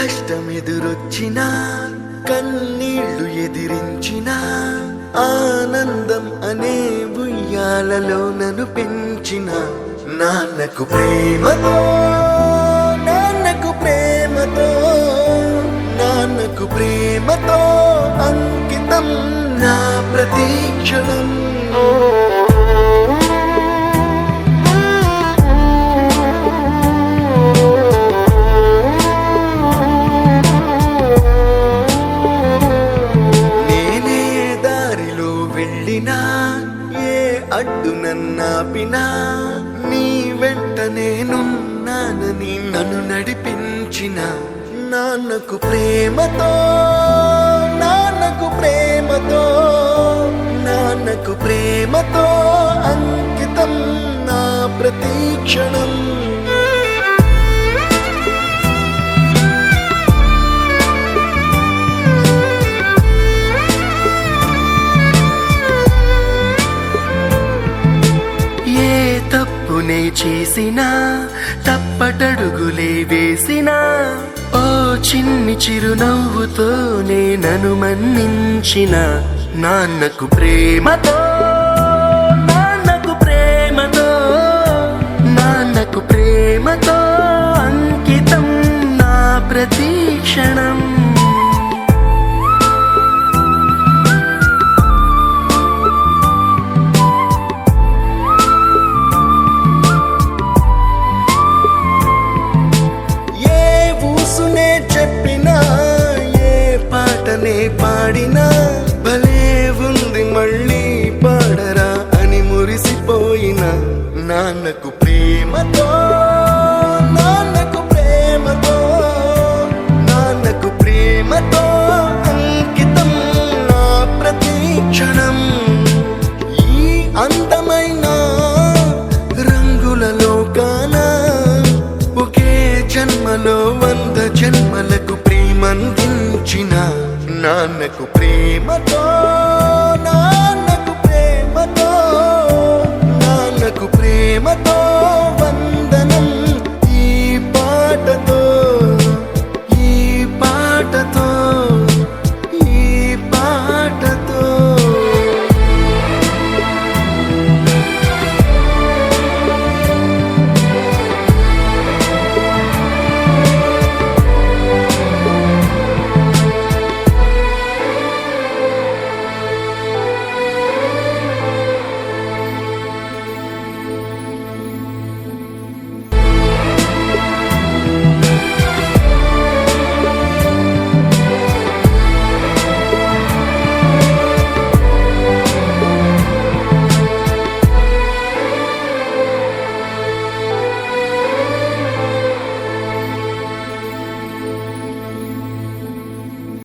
కష్టమెదురొచ్చినా కన్నీళ్లు ఎదిరించినా ఆనందం అనే ఉయ్యాలలో నన్ను పెంచిన నాన్నకు ప్రేమతో నాన్నకు ప్రేమతో నాన్నకు ప్రేమతో అంకితం నా ప్రతీక్షణం. ఏ అడ్డు నన్నాపినా నీ వెంట నేనున్నానని నన్ను నడిపించిన నాన్నకు ప్రేమతో నాన్నకు ప్రేమతో నాన్నకు ప్రేమతో అంకితం నా ప్రతీక్షణం. తప్పునే చేసినా తప్పటడుగులే వేసినా ఓ చిన్ని చిరునవ్వుతోనే నన్ను మన్నించిన నాన్నకు ప్రేమతో నాన్నకు ప్రేమతో నాన్నకు ప్రేమతో అంకితం నా ప్రతీక్షణం. చెప్పినా ఏ పాటనే పాడినా భలే ఉంది మళ్ళీ పాడరా అని మురిసిపోయిన నాన్నకు ప్రేమతో నాన్నకు ప్రేమతో నాన్నకు ప్రేమతో అంకితం నా ప్రతీక్షణం. ఈ అందమైన రంగుల లోకాన ఒకే జన్మలో 100 జన్మలకు ప్రేమందించిన నాన్నకు ప్రేమతో